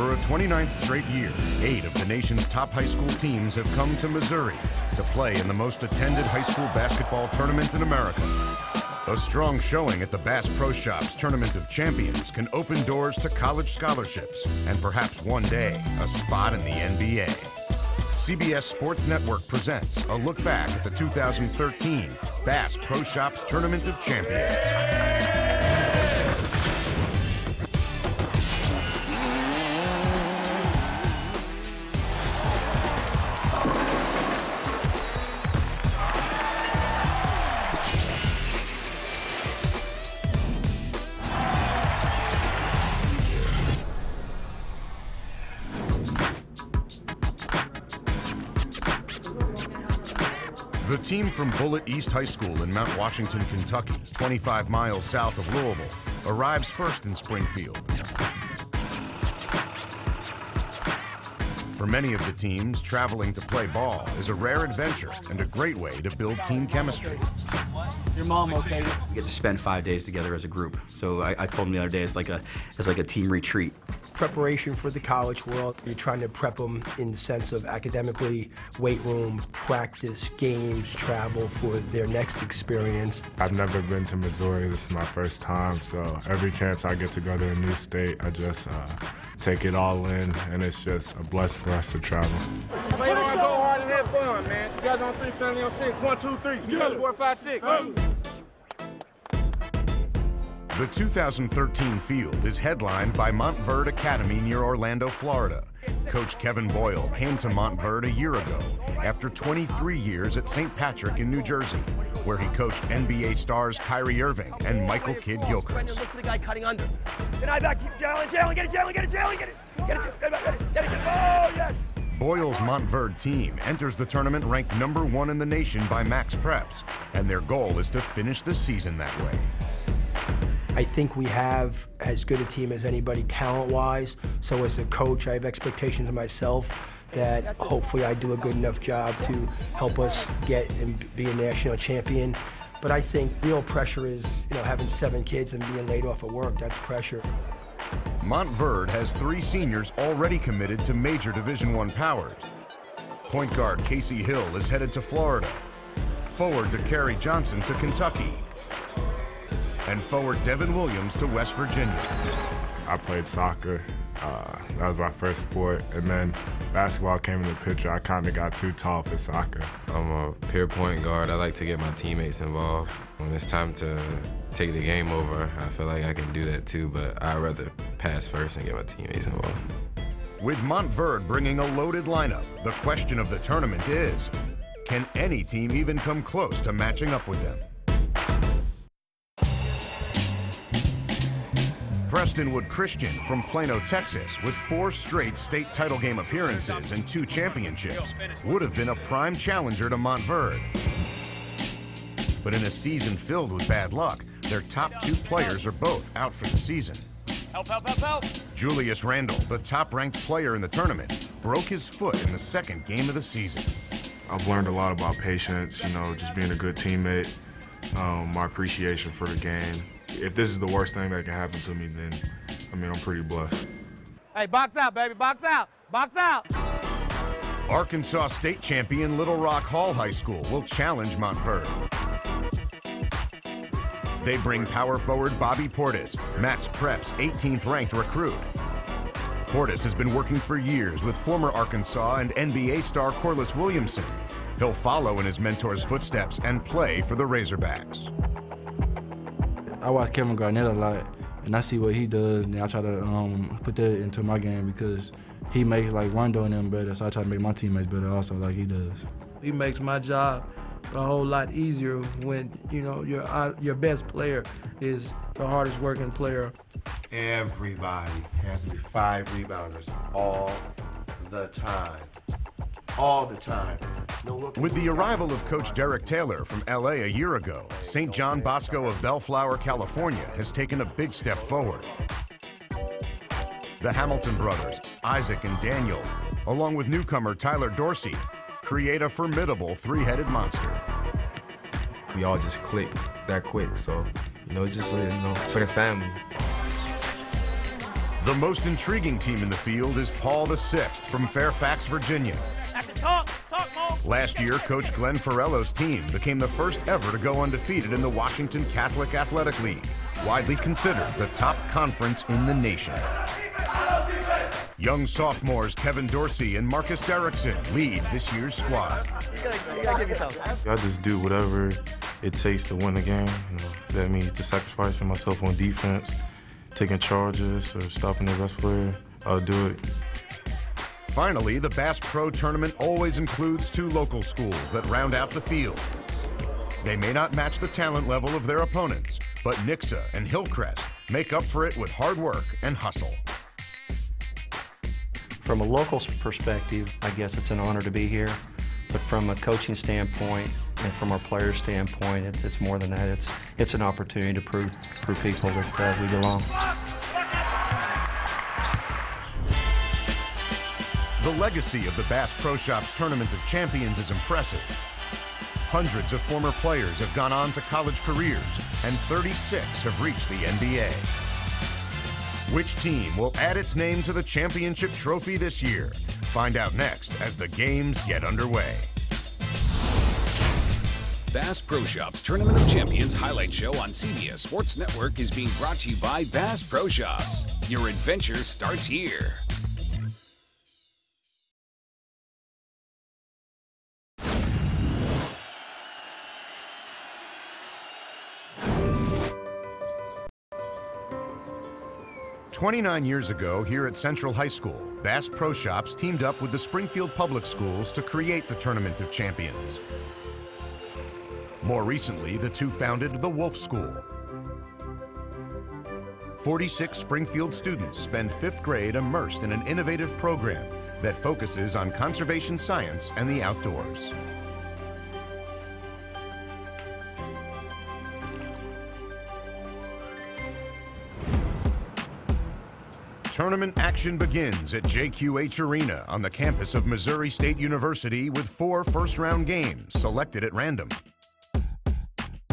For a 29th straight year, 8 of the nation's top high school teams have come to Missouri to play in the most attended high school basketball tournament in America. A strong showing at the Bass Pro Shops Tournament of Champions can open doors to college scholarships and perhaps one day a spot in the NBA. CBS Sports Network presents a look back at the 2013 Bass Pro Shops Tournament of Champions. The team from Bullitt East High School in Mount Washington, Kentucky, 25 miles south of Louisville, arrives first in Springfield. For many of the teams, traveling to play ball is a rare adventure and a great way to build team chemistry. Your mom okay? We get to spend 5 days together as a group. So I told him the other day it's like a team retreat. Preparation for the college world. You're trying to prep them in the sense of academically, weight room, practice, games, travel for their next experience. I've never been to Missouri. This is my first time, so every chance I get to go to a new state, I just take it all in, and it's just a blessing for us to travel. Play hard, go hard, and have fun, man. You guys on 3, family on 6. 1, 2, 3. You got 4, 5, 6. The 2013 field is headlined by Montverde Academy near Orlando, Florida. Coach Kevin Boyle came to Montverde a year ago after 23 years at St. Patrick in New Jersey, where he coached NBA stars Kyrie Irving and Michael Kidd-Gilchrist. Look for the guy cutting under. Then I back, keep Jalen, get it, Jalen, get it, Jalen, get it. Get it. Oh, yes. Boyle's Montverde team enters the tournament ranked #1 in the nation by Max Preps, and their goal is to finish the season that way. I think we have as good a team as anybody talent-wise, so as a coach, I have expectations of myself that hopefully I do a good enough job to help us get and be a national champion. But I think real pressure is, having 7 kids and being laid off of work. That's pressure. Montverde has 3 seniors already committed to major Division I powers. Point guard Casey Hill is headed to Florida. Forward DeCarry Johnson to Kentucky. And forward Devin Williams to West Virginia. I played soccer. That was my first sport, and then basketball came in the picture. I kind of got too tall for soccer. I'm a pure point guard. I like to get my teammates involved. When it's time to take the game over, I feel like I can do that too, but I'd rather pass first and get my teammates involved. With Montverde bringing a loaded lineup, the question of the tournament is, can any team even come close to matching up with them? Prestonwood Christian from Plano, Texas, with 4 straight state title game appearances and 2 championships, would have been a prime challenger to Montverde. But in a season filled with bad luck, their top 2 players are both out for the season. Help. Julius Randle, the top-ranked player in the tournament, broke his foot in the 2nd game of the season. I've learned a lot about patience, just being a good teammate, my appreciation for the game. If this is the worst thing that can happen to me, then, I'm pretty blessed. Hey, box out, baby, box out. Arkansas state champion Little Rock Hall High School will challenge Montverde. They bring power forward Bobby Portis, Max Prep's 18th ranked recruit. Portis has been working for years with former Arkansas and NBA star Corliss Williamson. He'll follow in his mentor's footsteps and play for the Razorbacks. I watch Kevin Garnett a lot, and I see what he does, and I try to put that into my game because he makes Rondo and them better, so I try to make my teammates better also like he does. He makes my job a whole lot easier when, your best player is the hardest working player. Everybody has to be 5 rebounders all the time. All the time. With the arrival of Coach Derek Taylor from LA a year ago, St. John Bosco of Bellflower, California has taken a big step forward. The Hamilton brothers, Isaac and Daniel, along with newcomer Tyler Dorsey, create a formidable 3-headed monster. We all just click that quick, so, it's just, it's like a family. The most intriguing team in the field is Paul VI from Fairfax, Virginia. Talk, Mo. Last year, Coach Glenn Farello's team became the first ever to go undefeated in the Washington Catholic Athletic League, widely considered the top conference in the nation. Young sophomores Kevin Dorsey and Marcus Derrickson lead this year's squad. You gotta give yourself. I just do whatever it takes to win the game. That means just sacrificing myself on defense, taking charges, or stopping the best player. I'll do it. Finally, the Bass Pro Tournament always includes 2 local schools that round out the field. They may not match the talent level of their opponents, but Nixa and Hillcrest make up for it with hard work and hustle. From a local perspective, I guess it's an honor to be here. But from a coaching standpoint and from our players' standpoint, it's more than that. It's an opportunity to prove people that we belong. The legacy of the Bass Pro Shops Tournament of Champions is impressive. Hundreds of former players have gone on to college careers, and 36 have reached the NBA. Which team will add its name to the championship trophy this year? Find out next as the games get underway. Bass Pro Shops Tournament of Champions highlight show on CBS Sports Network is being brought to you by Bass Pro Shops. Your adventure starts here. "29 years ago, here at Central High School, Bass Pro Shops teamed up with the Springfield Public Schools to create the Tournament of Champions. More recently, the two founded the Wolf School. 46 Springfield students spend 5th grade immersed in an innovative program that focuses on conservation science and the outdoors. Tournament action begins at JQH Arena on the campus of Missouri State University with 4 first-round games selected at random.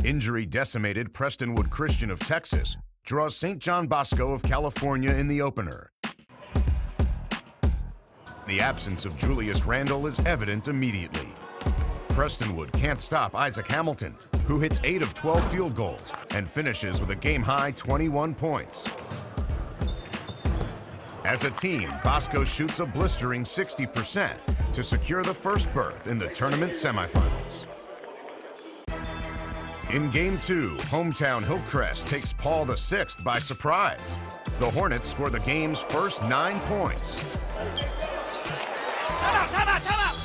Injury-decimated Prestonwood Christian of Texas draws St. John Bosco of California in the opener. The absence of Julius Randle is evident immediately. Prestonwood can't stop Isaac Hamilton, who hits 8 of 12 field goals and finishes with a game-high 21 points. As a team, Bosco shoots a blistering 60% to secure the first berth in the tournament semifinals. In Game 2, hometown Hillcrest takes Paul VI by surprise. The Hornets score the game's first 9 points. Time out.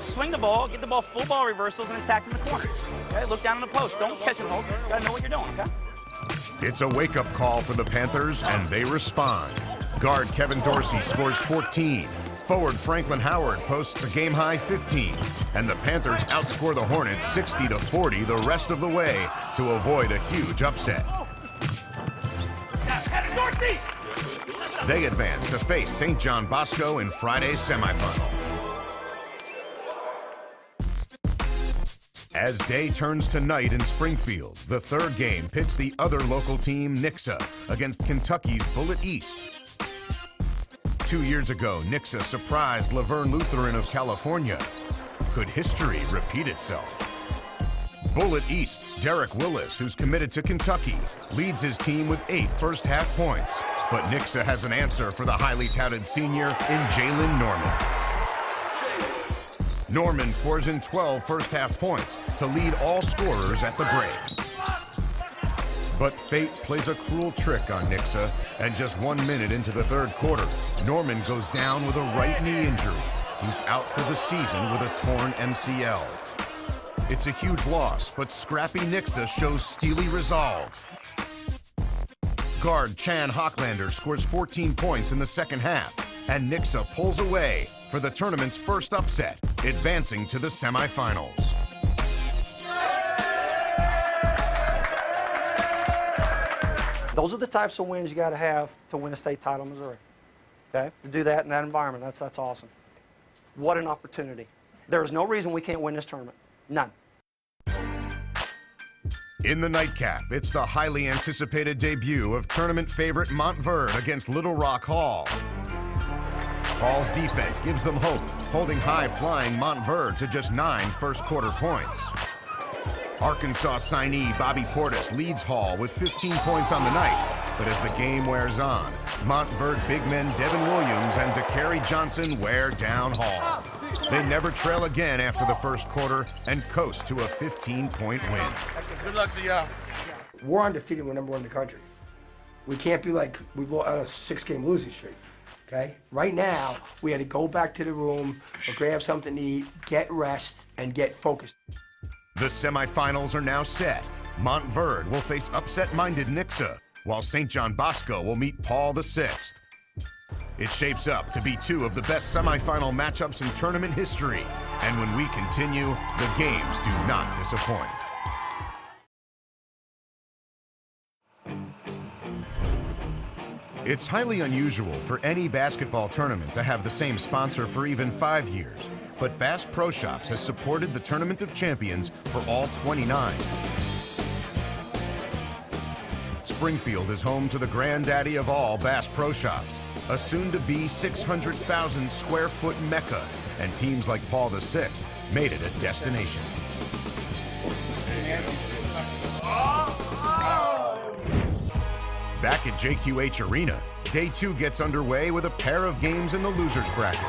Swing the ball, get the ball full ball reversals, and attack from the corner. Okay, look down on the post. Don't catch and hold. You gotta know what you're doing, okay? It's a wake-up call for the Panthers, and they respond. Guard Kevin Dorsey scores 14. Forward Franklin Howard posts a game-high 15. And the Panthers outscore the Hornets 60-40 the rest of the way to avoid a huge upset. They advance to face St. John Bosco in Friday's semifinal. As day turns to night in Springfield, the third game pits the other local team, Nixa, against Kentucky's Bullet East. 2 years ago, Nixa surprised Laverne Lutheran of California. Could history repeat itself? Bullet East's Derek Willis, who's committed to Kentucky, leads his team with 8 first-half points. But Nixa has an answer for the highly touted senior in Jalen Norman. Norman pours in 12 first-half points to lead all scorers at the break. But fate plays a cruel trick on Nixa, and just 1 minute into the third quarter, Norman goes down with a right knee injury. He's out for the season with a torn MCL. It's a huge loss, but scrappy Nixa shows steely resolve. Guard Chan Hocklander scores 14 points in the second half, and Nixa pulls away for the tournament's first upset, advancing to the semifinals. Those are the types of wins you got to have to win a state title in Missouri. Okay? To do that in that environment, that's awesome. What an opportunity. There is no reason we can't win this tournament. None. In the nightcap, it's the highly anticipated debut of tournament favorite Montverde against Little Rock Hall. Hall's defense gives them hope, holding high-flying Montverde to just 9 first-quarter points. Arkansas signee Bobby Portis leads Hall with 15 points on the night, but as the game wears on, Montverde big men Devin Williams and DeCarry Johnson wear down Hall. They never trail again after the first quarter and coast to a 15-point win. Good luck to y'all. We're undefeated. We're number 1 in the country. We can't be like we've out a 6-game losing streak. Okay? Right now, we had to go back to the room, or grab something to eat, get rest, and get focused. The semifinals are now set. Montverde will face upset-minded Nixa, while St. John Bosco will meet Paul VI. It shapes up to be 2 of the best semifinal matchups in tournament history. And when we continue, the games do not disappoint. It's highly unusual for any basketball tournament to have the same sponsor for even 5 years, but Bass Pro Shops has supported the Tournament of Champions for all 29. Springfield is home to the granddaddy of all Bass Pro Shops, a soon-to-be 600,000 square foot mecca, and teams like Paul VI made it a destination. Back at JQH Arena, Day 2 gets underway with a pair of games in the losers bracket.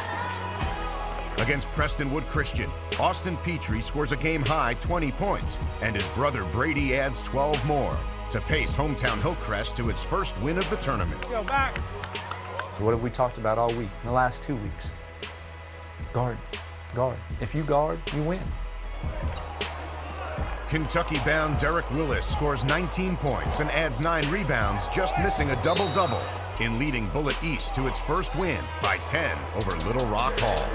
Against Prestonwood Christian, Austin Petrie scores a game-high 20 points, and his brother Brady adds 12 more to pace hometown Hillcrest to its first win of the tournament. Go back. So what have we talked about all week, in the last 2 weeks? Guard, guard. If you guard, you win. Kentucky-bound Derek Willis scores 19 points and adds 9 rebounds, just missing a double-double in leading Bullitt East to its first win by 10 over Little Rock Hall.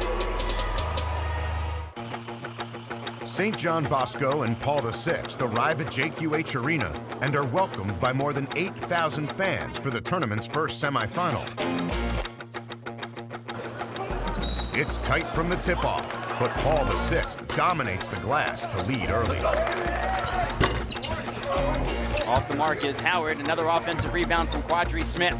St. John Bosco and Paul VI arrive at JQH Arena and are welcomed by more than 8,000 fans for the tournament's first semifinal. It's tight from the tip-off, but Paul VI dominates the glass to lead early. Off the mark is Howard. Another offensive rebound from Quadri Smith.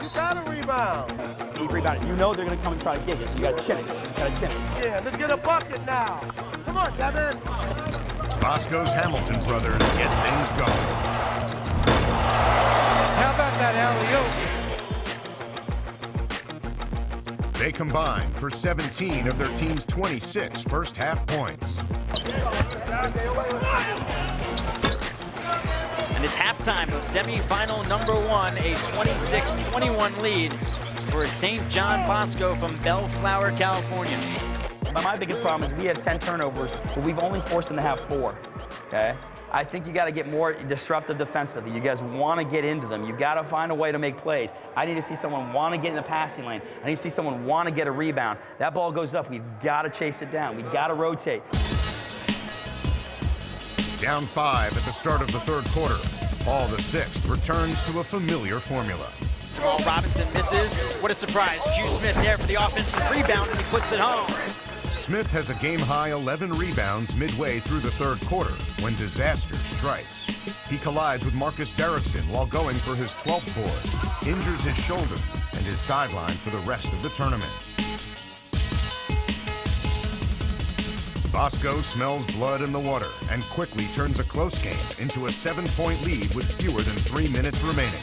You got a rebound. Need rebound. You know they're going to come and try to get you, so you got to chin it. You got to chin it. Yeah, let's get a bucket now. Come on, Devin. Bosco's Hamilton brothers get things going. How about that alley-oop? They combine for 17 of their team's 26 first-half points. And it's halftime of semifinal number 1, a 26-21 lead for St. John Bosco from Bellflower, California. But my biggest problem is we had 10 turnovers, but we've only forced them to have 4, okay? I think you got to get more disruptive defensively. You guys want to get into them. You got to find a way to make plays. I need to see someone want to get in the passing lane. I need to see someone want to get a rebound. That ball goes up. We've got to chase it down. We've got to rotate. Down 5 at the start of the third quarter, Paul VI returns to a familiar formula. Jamal Robinson misses. What a surprise. Q Smith there for the offensive rebound, and he puts it home. Smith has a game-high 11 rebounds midway through the third quarter when disaster strikes. He collides with Marcus Derrickson while going for his 12th board, injures his shoulder, and is sidelined for the rest of the tournament. Bosco smells blood in the water and quickly turns a close game into a 7-point lead with fewer than 3 minutes remaining.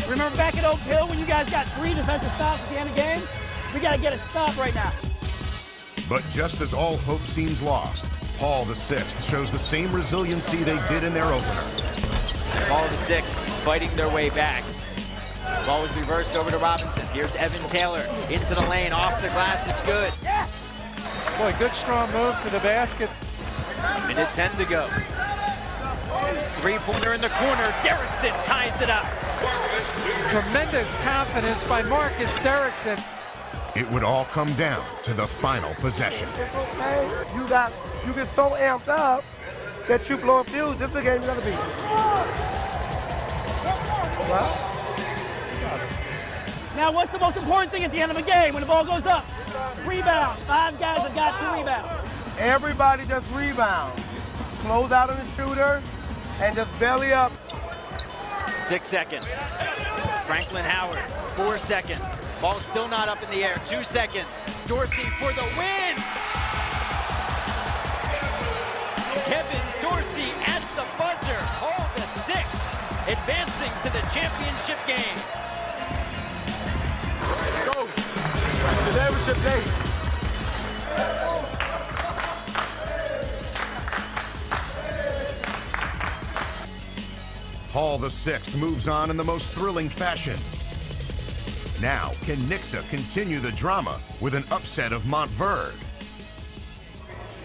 Remember back at Oak Hill when you guys got 3 defensive stops at the end of the game? We got to get a stop right now. But just as all hope seems lost, Paul VI shows the same resiliency they did in their opener. Paul VI fighting their way back. Ball is reversed over to Robinson. Here's Evan Taylor into the lane, off the glass, it's good. Boy, good strong move to the basket. Minute 10 to go. 3-pointer in the corner, Derrickson ties it up. Tremendous confidence by Marcus Derrickson. It would all come down to the final possession. It's okay. You get so amped up that you blow a fuse. This is a game you're gonna beat. Well, Now, what's the most important thing at the end of a game when the ball goes up? Rebound. 5 guys have got 2 rebounds. Everybody just rebound. Close out on the shooter and just belly up. 6 seconds. Franklin Howard, 4 seconds. Ball still not up in the air, 2 seconds. Dorsey for the win! Kevin Dorsey at the buzzer, Paul the 6th, advancing to the championship game. Go! Championship day. Paul the 6th moves on in the most thrilling fashion. Now, can Nixa continue the drama with an upset of Montverde?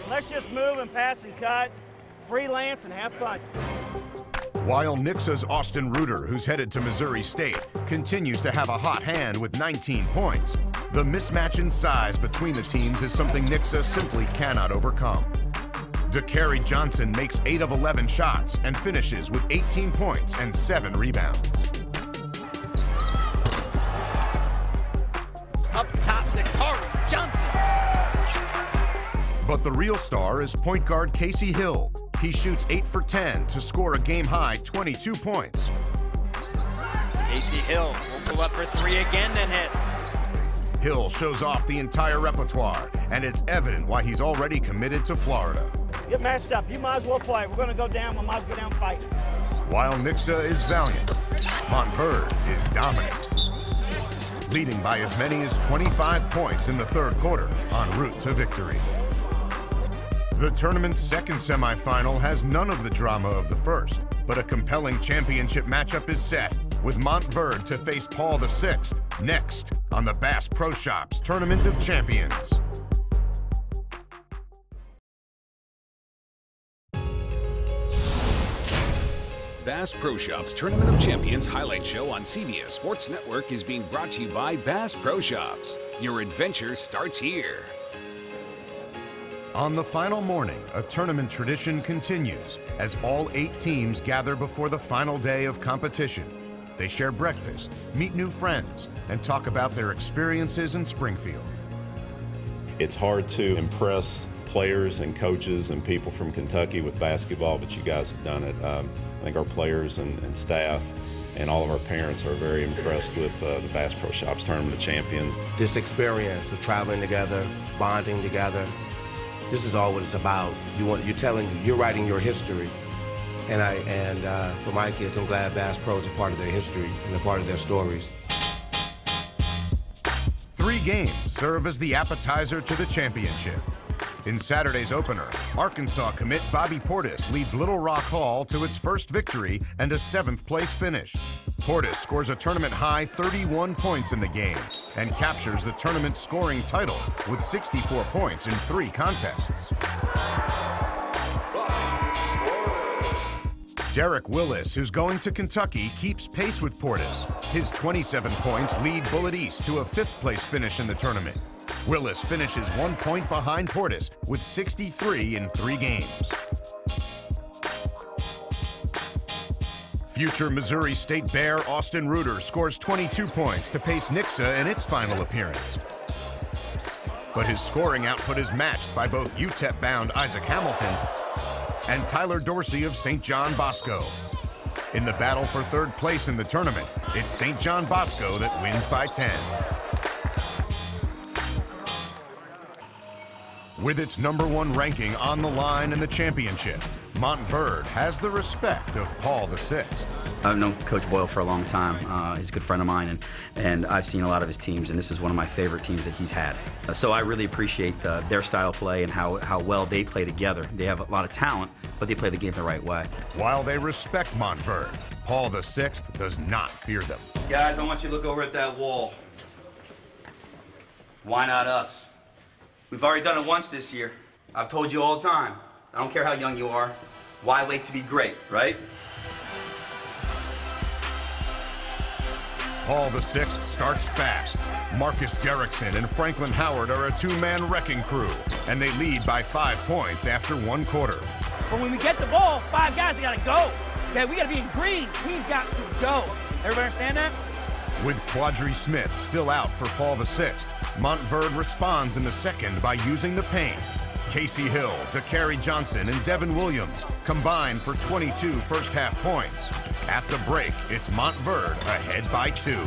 Let's just move and pass and cut, freelance and have fun. While Nixa's Austin Reuter, who's headed to Missouri State, continues to have a hot hand with 19 points, the mismatch in size between the teams is something Nixa simply cannot overcome. DeCarry Johnson makes 8 of 11 shots and finishes with 18 points and 7 rebounds. Up top, DeCarry Johnson. But the real star is point guard Casey Hill. He shoots 8 for 10 to score a game-high 22 points. Casey Hill will go up for 3 again and hits. Hill shows off the entire repertoire, and it's evident why he's already committed to Florida. Get matched up. You might as well play. We're going to go down. We might as well go down and fight. While Nixa is valiant, Montverde is dominant, leading by as many as 25 points in the third quarter en route to victory. The tournament's second semifinal has none of the drama of the first, but a compelling championship matchup is set, with Montverde to face Paul the 6th next on the Bass Pro Shops Tournament of Champions. Bass Pro Shops Tournament of Champions highlight show on CBS Sports Network is being brought to you by Bass Pro Shops. Your adventure starts here. On the final morning, a tournament tradition continues as all 8 teams gather before the final day of competition. They share breakfast, meet new friends, and talk about their experiences in Springfield. It's hard to impress players and coaches and people from Kentucky with basketball, but you guys have done it. I think our players and staff and all of our parents are very impressed with the Bass Pro Shops Tournament of Champions. This experience of traveling together, bonding together, this is all what it's about. You're writing your history. And for my kids, I'm glad Bass Pro is a part of their history and a part of their stories. 3 games serve as the appetizer to the championship. In Saturday's opener, Arkansas commit Bobby Portis leads Little Rock Hall to its first victory and a 7th place finish. Portis scores a tournament-high 31 points in the game and captures the tournament scoring title with 64 points in 3 contests. Derek Willis, who's going to Kentucky, keeps pace with Portis. His 27 points lead Bullitt East to a 5th place finish in the tournament. Willis finishes 1 point behind Portis with 63 in 3 games. Future Missouri State Bear Austin Reuter scores 22 points to pace Nixa in its final appearance. But his scoring output is matched by both UTEP-bound Isaac Hamilton and Tyler Dorsey of St. John Bosco. In the battle for 3rd place in the tournament, it's St. John Bosco that wins by 10. With its #1 ranking on the line in the championship, Montverde has the respect of Paul the 6th. I've known Coach Boyle for a long time. He's a good friend of mine, and I've seen a lot of his teams, and this is one of my favorite teams that he's had. So I really appreciate their style of play and how well they play together. They have a lot of talent, but they play the game the right way. While they respect Montverde, Paul the 6th does not fear them. Guys, I want you to look over at that wall. Why not us? We've already done it once this year. I've told you all the time. I don't care how young you are. Why wait to be great, right? Paul the 6th starts fast. Marcus Derrickson and Franklin Howard are a 2-man wrecking crew, and they lead by 5 points after 1 quarter. But when we get the ball, 5 guys, we got to go. Okay, we got to be in green. We've got to go. Everybody understand that? With Quadri Smith still out for Paul the 6th, Montverde responds in the second by using the paint. Casey Hill, DeCarry Johnson, and Devin Williams combined for 22 first-half points. At the break, it's Montverde ahead by 2.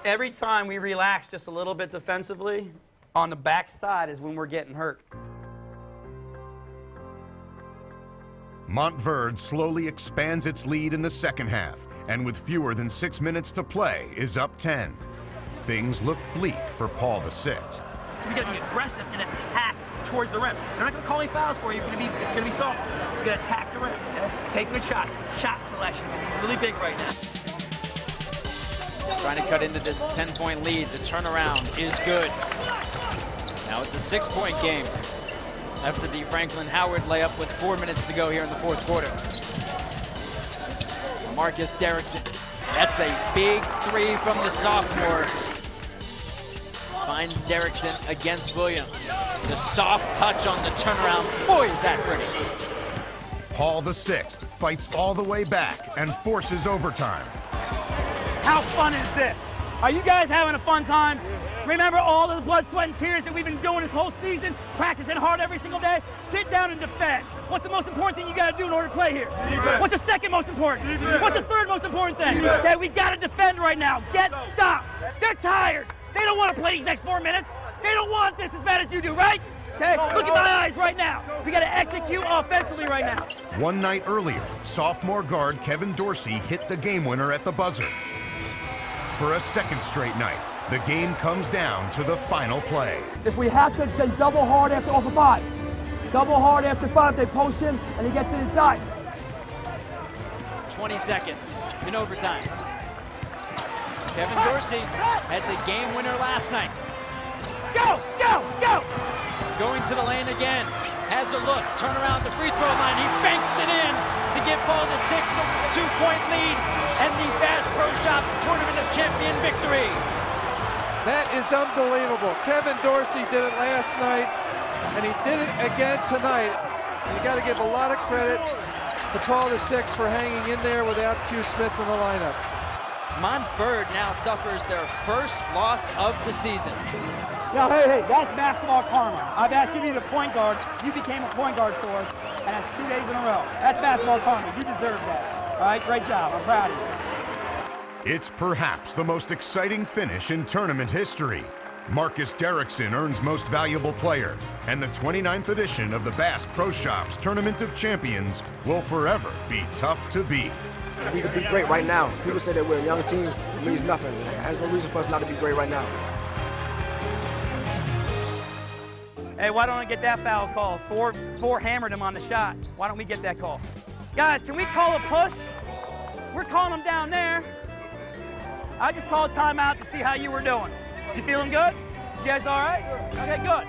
Every time we relax just a little bit defensively, on the backside is when we're getting hurt. Montverde slowly expands its lead in the second half, and with fewer than 6 minutes to play, is up 10. Things look bleak for Paul VI. So we got to be aggressive and attack towards the rim. They're not going to call any fouls for you. You're going to be soft. You're going to attack the rim. Okay? Take good shots. Shot selection is going to be really big right now. Trying to cut into this 10-point lead. The turnaround is good. Now it's a 6-point game after the Franklin Howard layup with 4 minutes to go here in the fourth quarter. Marcus Derrickson. That's a big 3 from the sophomore. Finds Derrickson against Williams. The soft touch on the turnaround. Boy, is that pretty. Paul VI fights all the way back and forces overtime. How fun is this? Are you guys having a fun time? Remember all of the blood, sweat, and tears that we've been doing this whole season, practicing hard every single day? Sit down and defend. What's the most important thing you got to do in order to play here? Defense. What's the second most important? Defense. What's the third most important thing? Defense. That we got to defend right now. Get stops. They're tired. They don't want to play these next 4 minutes. They don't want this as bad as you do, right? Okay, look at my eyes right now. We got to execute offensively right now. One night earlier, sophomore guard Kevin Dorsey hit the game winner at the buzzer. For a second straight night, the game comes down to the final play. If we have to, then double hard after off of 5. Double hard after 5, they post him, and he gets it inside. 20 seconds in overtime. Kevin Dorsey had the game winner last night. Go, go, go! Going to the lane again. Has a look, turn around the free throw line. He banks it in to give Paul VI the 2-point lead and the Bass Pro Shops Tournament of Champion victory. That is unbelievable. Kevin Dorsey did it last night, and he did it again tonight. You got to give a lot of credit to Paul VI for hanging in there without Q Smith in the lineup. Montverde now suffers their first loss of the season. Now, hey, that's basketball karma. I've asked you to be the point guard. You became a point guard for us, and that's 2 days in a row. That's basketball karma. You deserve that. All right, great job. I'm proud of you. It's perhaps the most exciting finish in tournament history. Marcus Derrickson earns Most Valuable Player, and the 29th edition of the Bass Pro Shops Tournament of Champions will forever be tough to beat. We could be great right now. People say that we're a young team. It means nothing. There's no reason for us not to be great right now. Hey, why don't I get that foul call? Four hammered him on the shot. Why don't we get that call? Guys, can we call a push? We're calling them down there. I just called timeout to see how you were doing. You feeling good? You guys all right? Okay, good.